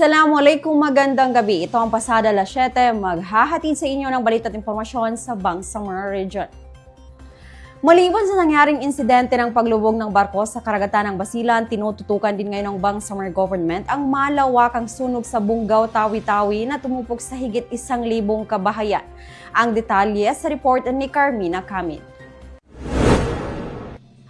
Assalamualaikum, magandang gabi. Ito ang Pasada Alas 7, maghahatid sa inyo ng balita at impormasyon sa Bangsamoro Region. Maliban sa nangyaring insidente ng paglubog ng barko sa karagatan ng Basilan, tinututukan din ngayon ng Bangsamoro Government ang malawakang sunog sa Bungaw, Tawi-Tawi na tumupok sa higit 1,000 kabahayan. Ang detalye sa report ni Carmina Camid.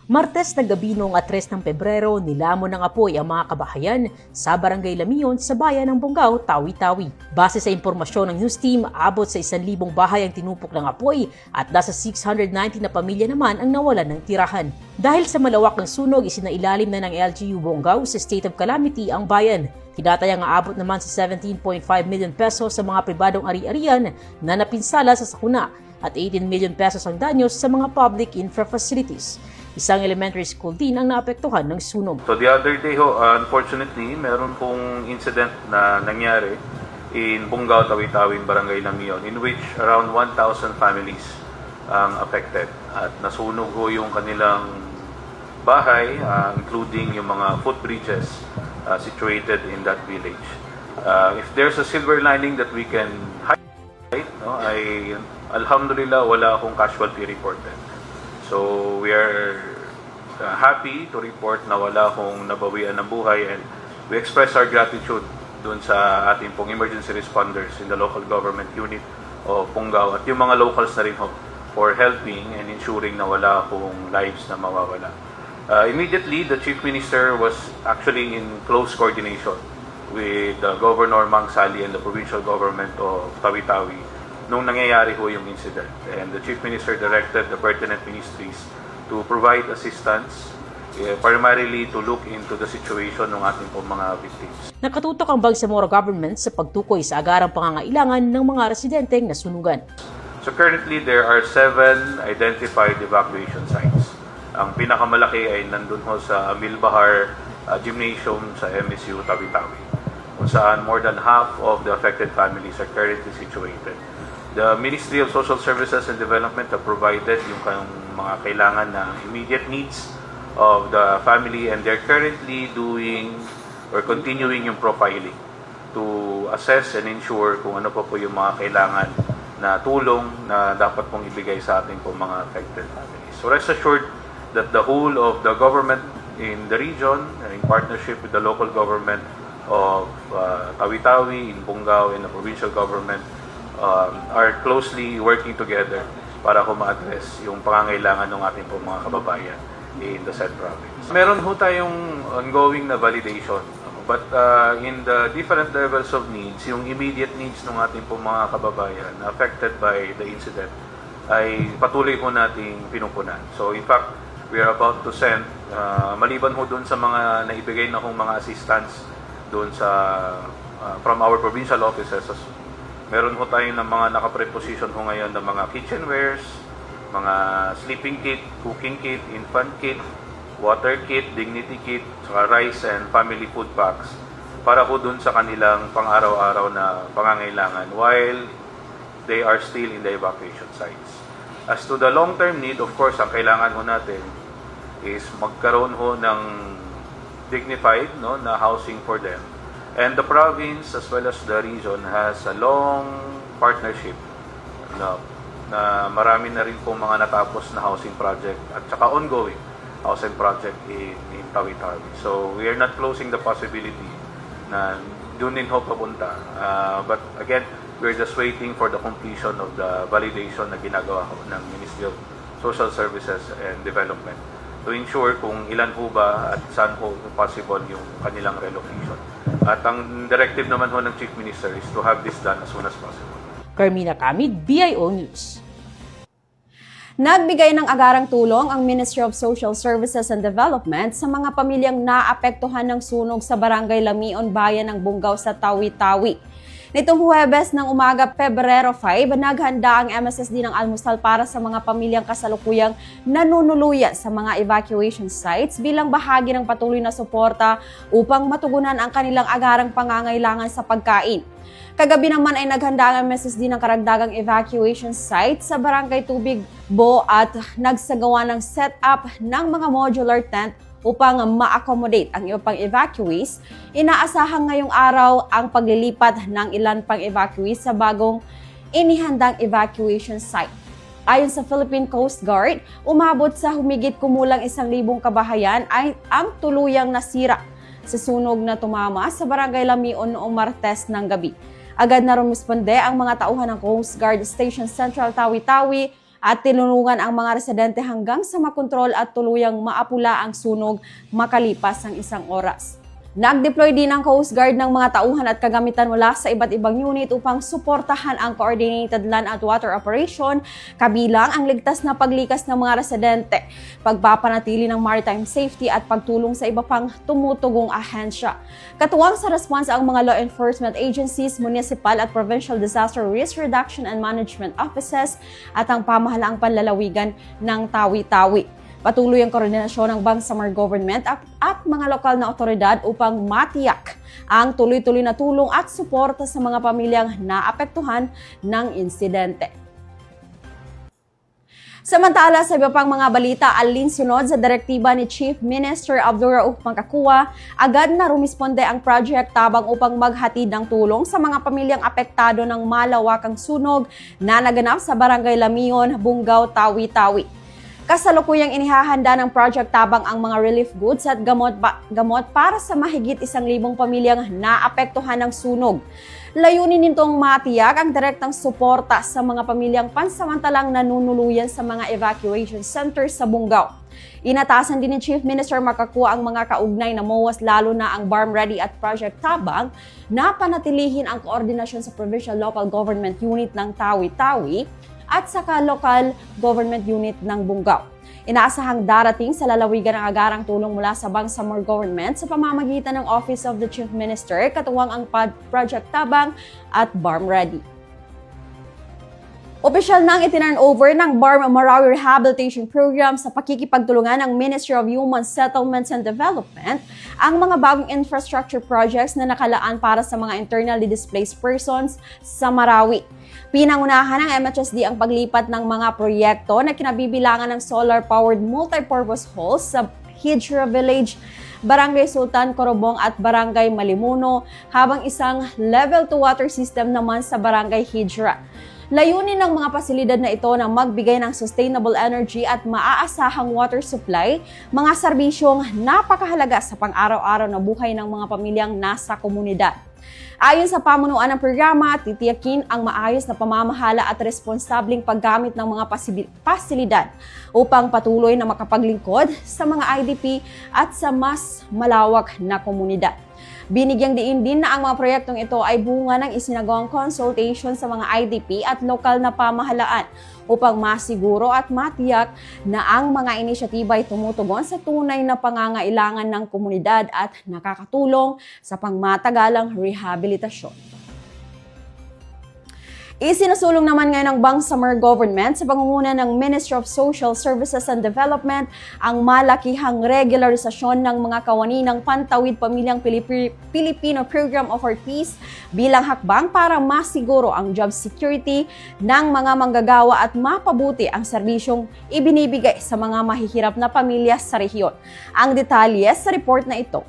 Martes na gabi noong 3 ng Pebrero, nilamon ng apoy ang mga kabahayan sa Barangay Lamion sa bayan ng Bungaw, Tawi-Tawi. Base sa impormasyon ng news team, abot sa 1,000 bahay ang tinupok ng apoy at nasa 690 na pamilya naman ang nawalan ng tirahan. Dahil sa malawak ng sunog, isinailalim na ng LGU Bungaw sa state of calamity ang bayan. Tinatayang aabot naman sa 17.5 million pesos sa mga pribadong ari-arian na napinsala sa sakuna at 18 million pesos ang danyos sa mga public infra facilities. Isang elementary school din ang naapektuhan ng sunog. So the other day unfortunately, meron pong incident na nangyari in Bungaw, Tawi-Tawi, Barangay Lamion, in which around 1,000 families affected. At nasunog yung kanilang bahay, including yung mga footbridges situated in that village. If there's a silver lining that we can highlight, alhamdulillah, wala akong casualty reported. So we are happy to report na wala akong nabawian ng buhay, and we express our gratitude dun sa ating pong emergency responders in the local government unit of Bungaw at yung mga locals na rin for helping and ensuring na wala akong lives na mawawala. Immediately, the Chief Minister was actually in close coordination with Governor Mang Sali and the provincial government of Tawi-Tawi nung nangyayari yung incident. And the Chief Minister directed the pertinent ministries to provide assistance, primarily to look into the situation ng ating pong mga victims. Nakatutok ang Bangsamoro Government sa pagtukoy sa agarang pangangailangan ng mga residenteng nasunugan. So currently, there are 7 identified evacuation sites. Ang pinakamalaki ay nandun sa Amil Bahar Gymnasium sa MSU Tawi-Tawi, kung saan more than half of the affected families are currently situated. The Ministry of Social Services and Development have provided yung mga kailangan na immediate needs of the family, and they're currently doing or continuing yung profiling to assess and ensure kung ano pa po yung mga kailangan na tulong na dapat pong ibigay sa ating pong mga affected families. So rest assured that the whole of the government in the region, in partnership with the local government of Tawi-Tawi, in Bungaw, and the provincial government, are closely working together para ma-address yung pangangailangan ng ating po mga kababayan in the said province. Meron ho tayong ongoing na validation, but in the different levels of needs, yung immediate needs ng ating po mga kababayan affected by the incident ay patuloy po nating pinupunan. So in fact, we are about to send, maliban ho dun sa mga naibigay na hong mga assistance dun sa from our provincial offices, meron ho tayo ng mga nakapreposition ho ngayon ng mga kitchenwares, mga sleeping kit, cooking kit, infant kit, water kit, dignity kit, saka rice and family food packs para ho dun sa kanilang pang-araw-araw na pangangailangan while they are still in the evacuation sites. As to the long-term need, of course, ang kailangan ho natin is magkaroon ho ng dignified na housing for them. And the province as well as the region has a long partnership na marami na rin pong mga natapos na housing project at saka ongoing housing project in Tawi-Tawi. So we are not closing the possibility na doon din ho papunta. But again, we're just waiting for the completion of the validation na ginagawa ho ng Ministry of Social Services and Development to ensure kung ilan ho ba at saan ho possible yung kanilang relocation. At ang directive naman ho ng Chief Minister is to have this done as soon as possible. Carmina Camid, BIO News. Nagbigay ng agarang tulong ang Ministry of Social Services and Development sa mga pamilyang naapektuhan ng sunog sa Barangay Lamion, bayan ng Bungaw sa Tawi-Tawi. Nitong Huwebes ng umaga, Pebrero 5, naghanda ang MSSD ng almusal para sa mga pamilyang kasalukuyang nanunuluyan sa mga evacuation sites bilang bahagi ng patuloy na suporta upang matugunan ang kanilang agarang pangangailangan sa pagkain. Kagabi naman ay naghanda ang MSSD ng karagdagang evacuation site sa Barangay Tubig Bo at nagsagawa ng setup ng mga modular tent upang ma-accommodate ang iba pang evacuees, inaasahang ngayong araw ang paglilipat ng ilan pang evacuees sa bagong inihandang evacuation site. Ayon sa Philippine Coast Guard, umabot sa humigit kumulang 1,000 kabahayan ay ang tuluyang nasira sa sunog na tumama sa Barangay Lamion noong Martes ng gabi. Agad na rumisponde ang mga tauhan ng Coast Guard Station Central Tawi-Tawi at tinulungan ang mga residente hanggang sa makontrol at tuluyang maapula ang sunog makalipas ang 1 oras. Nag-deploy din ang Coast Guard ng mga tauhan at kagamitan mula sa iba't ibang unit upang suportahan ang coordinated land at water operation, kabilang ang ligtas na paglikas ng mga residente, pagpapanatili ng maritime safety at pagtulong sa iba pang tumutugong ahensya. Katuwang sa response ang mga law enforcement agencies, municipal at provincial disaster risk reduction and management offices at ang pamahalaang panlalawigan ng Tawi-Tawi. Patuloy ang koordinasyon ng Bangsamoro Government at mga lokal na otoridad upang matiyak ang tuloy-tuloy na tulong at suporta sa mga pamilyang naapektuhan ng insidente. Samantala, sa iba pang mga balita, alinsunod sa direktiba ni Chief Minister Abdulrauf Mangkakua, agad na rumisponde ang Project Tabang upang maghatid ng tulong sa mga pamilyang apektado ng malawakang sunog na naganap sa Barangay Lamion, Bungaw, Tawi-Tawi. Kasalukuyang inihahanda ng Project Tabang ang mga relief goods at gamot para sa mahigit 1,000 pamilyang naapektuhan ng sunog. Layunin nitong matiyak ang direktang suporta sa mga pamilyang pansamantalang nanunuluyan sa mga evacuation centers sa Bungaw. Inatasan din ni Chief Minister Mangkakua ang mga kaugnay na MOAs, lalo na ang BARM Ready at Project Tabang, na panatilihin ang koordinasyon sa Provincial Local Government Unit ng Tawi-Tawi at saka local government unit ng Bungaw. Inaasahang darating sa lalawigan ang agarang tulong mula sa Bangsamoro Government sa pamamagitan ng Office of the Chief Minister, katuwang ang Project Tabang at BARM Ready. Opisyal nang itinurn over ng BARM Marawi Rehabilitation Program sa pakikipagtulungan ng Ministry of Human Settlements and Development ang mga bagong infrastructure projects na nakalaan para sa mga internally displaced persons sa Marawi. Pinangunahan ng MHSD ang paglipat ng mga proyekto na kinabibilangan ng solar-powered multipurpose halls sa Hijra Village, Barangay Sultan Corobong at Barangay Malimuno, habang isang level 2 water system naman sa Barangay Hijra. Layunin ng mga pasilidad na ito na magbigay ng sustainable energy at maaasahang water supply, mga serbisyong napakahalaga sa pang-araw-araw na buhay ng mga pamilyang nasa komunidad. Ayon sa pamunuan ng programa, titiyakin ang maayos na pamamahala at responsableng paggamit ng mga pasilidad upang patuloy na makapaglingkod sa mga IDP at sa mas malawak na komunidad. Binigyang diin din na ang mga proyektong ito ay bunga ng isinagawang consultation sa mga IDP at lokal na pamahalaan upang masiguro at matiyak na ang mga inisyatiba ay tumutugon sa tunay na pangangailangan ng komunidad at nakakatulong sa pangmatagalang rehabilitasyon. Isinusulong naman ngayon ng Bangsamoro Government sa pangunguna ng Ministry of Social Services and Development ang malakihang regularisasyon ng mga kawani ng Pantawid Pamilyang Pilipino Program of Our Peace bilang hakbang para masiguro ang job security ng mga manggagawa at mapabuti ang serbisyong ibinibigay sa mga mahihirap na pamilya sa rehiyon. Ang detalye sa report na ito.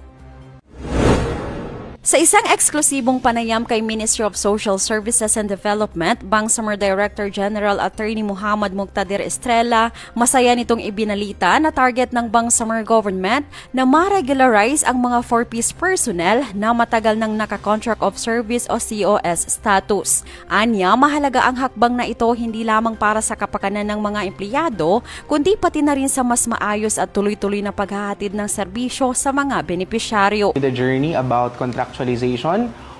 Sa isang eksklusibong panayam kay Ministry of Social Services and Development, Bangsamoro Director General Attorney Muhammad Muqtadir Estrella, masaya nitong ibinalita na target ng Bangsamoro Government na ma-regularize ang mga 4-piece personnel na matagal nang naka-contract of service o COS status. Anya, mahalaga ang hakbang na ito hindi lamang para sa kapakanan ng mga empleyado, kundi pati na rin sa mas maayos at tuloy-tuloy na paghahatid ng serbisyo sa mga benepisyaryo. The journey about contractualization,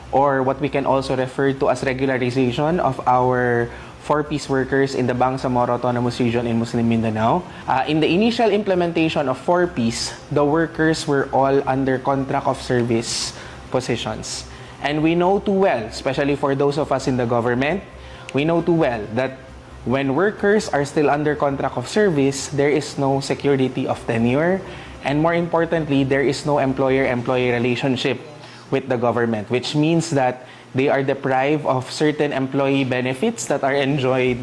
or what we can also refer to as regularization of our 4-piece workers in the Bangsamoro Autonomous Region in Muslim Mindanao. In the initial implementation of 4-piece, the workers were all under contract of service positions. And we know too well, especially for those of us in the government, we know too well that when workers are still under contract of service, there is no security of tenure, and more importantly, there is no employer-employee relationship with the government, which means that they are deprived of certain employee benefits that are enjoyed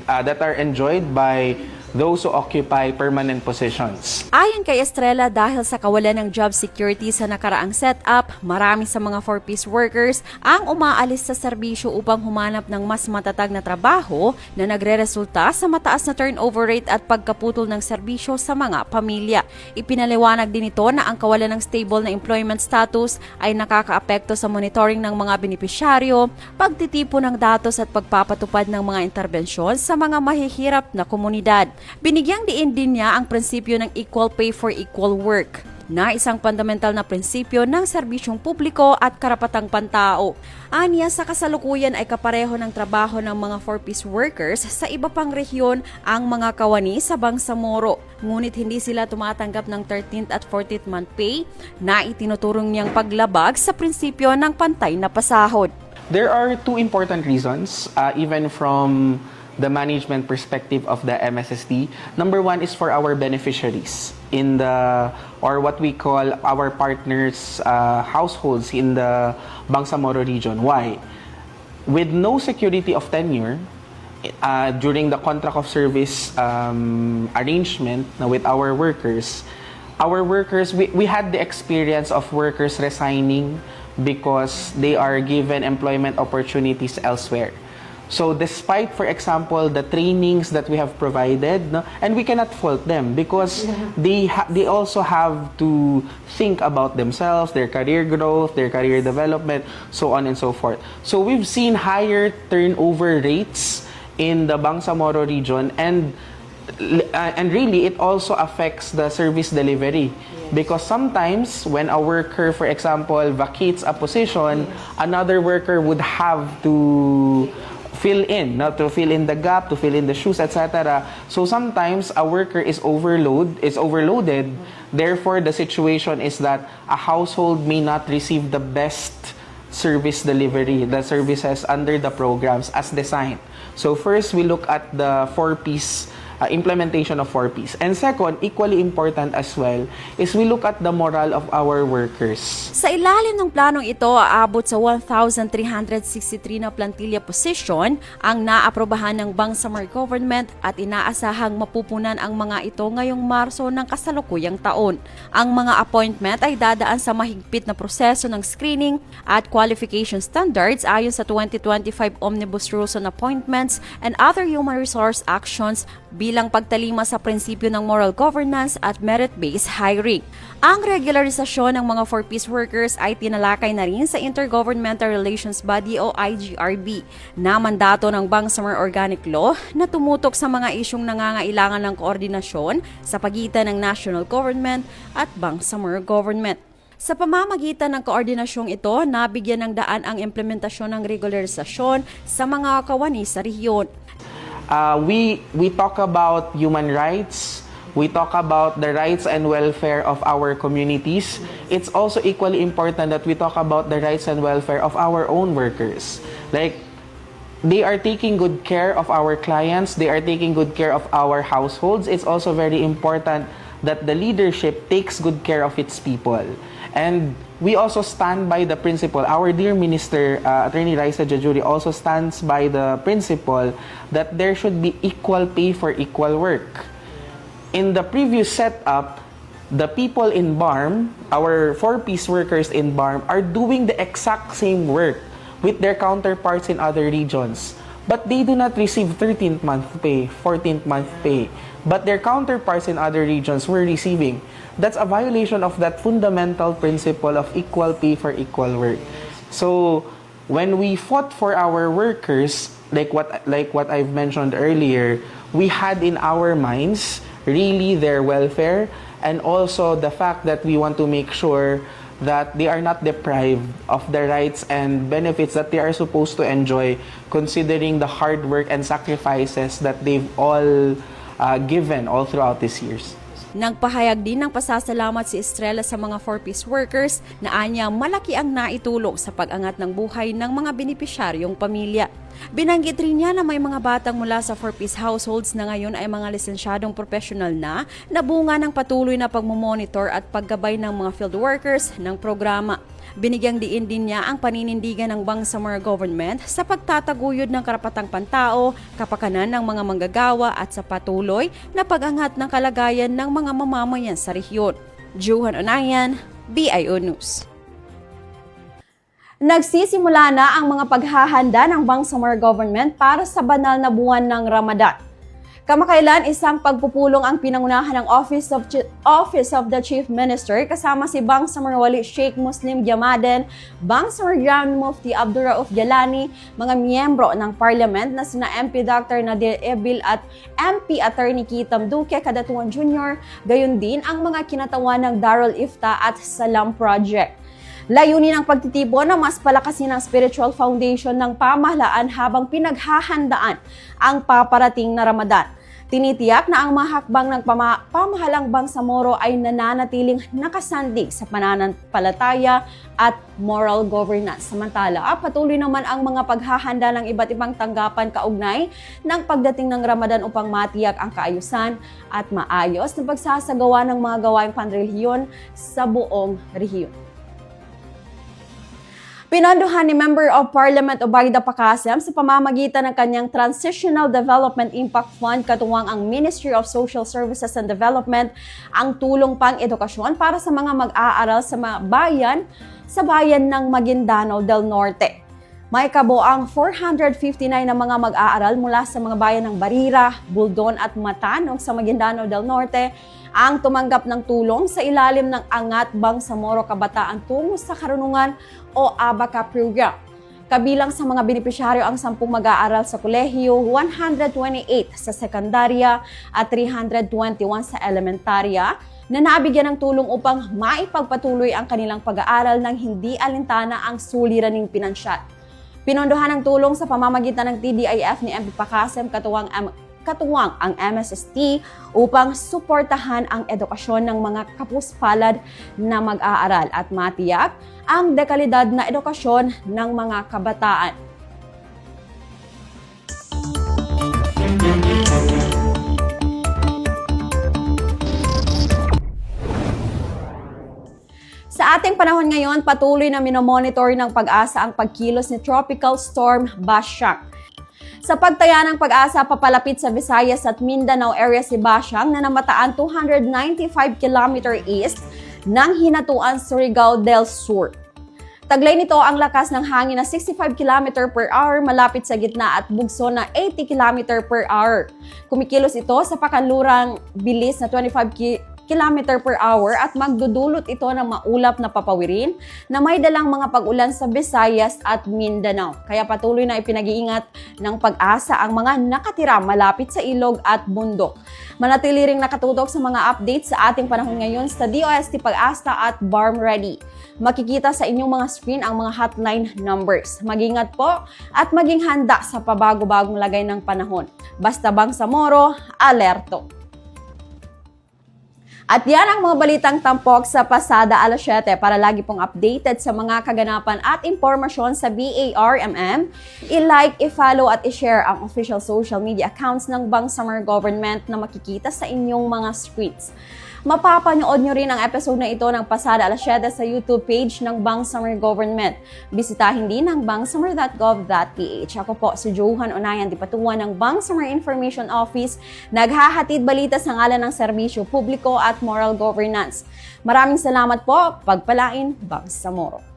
by those who occupy permanent positions. Ayon kay Estrella, dahil sa kawalan ng job security sa nakaraang setup, marami sa mga 4-piece workers ang umaalis sa serbisyo upang humanap ng mas matatag na trabaho na nagreresulta sa mataas na turnover rate at pagkaputol ng serbisyo sa mga pamilya. Ipinaliwanag din ito na ang kawalan ng stable na employment status ay nakakaapekto sa monitoring ng mga benepisyaryo, pagtitipon ng datos at pagpapatupad ng mga interbensyon sa mga mahihirap na komunidad. Binigyang diin din niya ang prinsipyo ng equal pay for equal work, na isang fundamental na prinsipyo ng serbisyong publiko at karapatang pantao. Aniya, sa kasalukuyan ay kapareho ng trabaho ng mga 4-piece workers sa iba pang rehiyon ang mga kawani sa Bangsamoro. Ngunit hindi sila tumatanggap ng 13th at 14th month pay na itinuturong niyang paglabag sa prinsipyo ng pantay na pasahod. There are two important reasons, even from the management perspective of the MSSD. Number one is for our beneficiaries in the, or what we call our partners' households in the Bangsamoro region. Why? With no security of tenure, during the contract of service arrangement with our workers, we had the experience of workers resigning because they are given employment opportunities elsewhere. So despite, for example, the trainings that we have provided, no, and we cannot fault them because they also have to think about themselves, their career growth, their career development, so on and so forth. So we've seen higher turnover rates in the Bangsamoro region, and really it also affects the service delivery. Because sometimes when a worker, for example, vacates a position, another worker would have to fill in, to fill in the gap, to fill in the shoes, etc. So sometimes a worker is overloaded. Therefore, the situation is that a household may not receive the best service delivery, the services under the programs as designed. So first, we look at the 4-piece implementation of 4Ps. And second, equally important as well, is we look at the morale of our workers. Sa ilalim ng planong ito, aabot sa 1,363 na plantilla position ang naaprobahan ng Bangsamoro government at inaasahang mapupunan ang mga ito ngayong Marso ng kasalukuyang taon. Ang mga appointment ay dadaan sa mahigpit na proseso ng screening at qualification standards ayon sa 2025 Omnibus Rules on Appointments and Other Human Resource Actions bilang pagtalima sa prinsipyo ng moral governance at merit-based hiring. Ang regularisasyon ng mga 4-piece workers ay tinalakay na rin sa Intergovernmental Relations Body o IGRB na mandato ng Bangsamoro Organic Law na tumutok sa mga isyung nangangailangan ng koordinasyon sa pagitan ng national government at Bangsamoro government. Sa pamamagitan ng koordinasyong ito, nabigyan ng daan ang implementasyon ng regularisasyon sa mga kawani sa rehiyon. We talk about human rights. We talk about the rights and welfare of our communities. It's also equally important that we talk about the rights and welfare of our own workers. Like, they are taking good care of our clients. They are taking good care of our households. It's also very important that the leadership takes good care of its people. And we also stand by the principle, our dear Minister, Attorney Raisa Jajuri, also stands by the principle that there should be equal pay for equal work. In the previous setup, the people in BARM, our 4-piece workers in BARM, are doing the exact same work with their counterparts in other regions. But they do not receive 13th month pay, 14th month pay. But their counterparts in other regions were receiving. That's a violation of that fundamental principle of equal pay for equal work. So when we fought for our workers, like what I've mentioned earlier, we had in our minds really their welfare, and also the fact that we want to make sure that they are not deprived of the rights and benefits that they are supposed to enjoy, considering the hard work and sacrifices that they've all given all throughout these years. Nagpahayag din ng pasasalamat si Estrella sa mga 4-piece workers na anya malaki ang naitulong sa pag-angat ng buhay ng mga benepisyaryong pamilya. Binanggit rin niya na may mga batang mula sa 4-piece households na ngayon ay mga lisensyadong profesional na bunga ng patuloy na pagmumonitor at paggabay ng mga field workers ng programa. Binigyang diin din niya ang paninindigan ng Bangsamoro government sa pagtataguyod ng karapatang pantao, kapakanan ng mga manggagawa at sa patuloy na pag-angat ng kalagayan ng mga mamamayan sa rehiyon. Johan Onayan, BIO News. Nagsisimula na ang mga paghahanda ng Bangsamoro government para sa banal na buwan ng Ramadan. Kamakailan isang pagpupulong ang pinangunahan ng Office of the Chief Minister kasama si Bangsamoro Wali Sheikh Muslim Jamaden, Bangsamoro Grand Mufti Abdul Rauf Jalani, mga miyembro ng Parliament na sina MP Dr. Nadir Ebil at MP Attorney Kitam Duque Kadatuan Jr., gayon din ang mga kinatawan ng Darul Ifta at Salam Project. Layunin ang pagtitipon na mas palakasin ang spiritual foundation ng pamahalaan habang pinaghahandaan ang paparating na Ramadan. Tinitiyak na ang mga hakbang ng pamahalang Bangsamoro ay nananatiling nakasandig sa pananampalataya at moral governance. Samantala, patuloy naman ang mga paghahanda ng iba't ibang tanggapan kaugnay ng pagdating ng Ramadan upang matiyak ang kaayusan at maayos na pagsasagawa ng mga gawaing panrelihiyon sa buong rehiyon. Pinondohan ni Member of Parliament Obaida Pacasem sa pamamagitan ng kanyang Transitional Development Impact Fund katuwang ang Ministry of Social Services and Development ang tulong pang-edukasyon para sa mga mag-aaral sa bayan ng Maguindanao del Norte. May kabuang 459 na mga mag-aaral mula sa mga bayan ng Barira, Buldon at Matanog sa Maguindanao del Norte ang tumanggap ng tulong sa ilalim ng Angat Bangsamoro Kabataan Tungo sa Karunungan o ABACA program. Kabilang sa mga benepisyaryo ang 10 mag-aaral sa kolehiyo, 128 sa sekundarya at 321 sa elementarya na nabigyan ng tulong upang maipagpatuloy ang kanilang pag-aaral ng hindi alintana ang suliraning pinansyal. Pinondohan ng tulong sa pamamagitan ng TDIF ni MP Pacasem katuwang ang MSST upang suportahan ang edukasyon ng mga kapuspalad na mag-aaral at matiyak ang dekalidad na edukasyon ng mga kabataan. Sa ating panahon ngayon, patuloy na minomonitor ng Pag-asa ang pagkilos ni Tropical Storm Basyang. Sa pagtaya ng Pag-asa, papalapit sa Visayas at Mindanao area si Basyang na namataan 295 km east ng Hinatuan Surigao del Sur. Taglay nito ang lakas ng hangin na 65 km per hour malapit sa gitna at bugso na 80 km per hour. Kumikilos ito sa pakanlurang bilis na 25 km per hour at magdudulot ito ng maulap na papawirin na may dalang mga pag-ulan sa Visayas at Mindanao. Kaya patuloy na ipinag-iingat ng Pag-asa ang mga nakatira malapit sa ilog at bundok. Manatili ring nakatutok sa mga updates sa ating panahon ngayon sa DOST Pag-asa at Barm Ready. Makikita sa inyong mga screen ang mga hotline numbers. Mag-ingat po at maging handa sa pabago-bagong lagay ng panahon. Basta Bangsamoro, alerto! At yan ang mga balitang tampok sa Pasada Alas 7 para lagi pong updated sa mga kaganapan at impormasyon sa BARMM. I-like, i-follow at i-share ang official social media accounts ng Bangsamoro Government na makikita sa inyong mga screens. Mapapanood nyo rin ang episode na ito ng Pasada Alas 7 sa YouTube page ng Bangsamoro Government. Bisitahin din ang bangsamoro.gov.ph. Ako po si Johan Onayan, Dipatuan ng Bangsamoro Information Office, naghahatid balita sa ngalan ng serbisyo publiko at moral governance. Maraming salamat po. Pagpalain, Bangsamoro.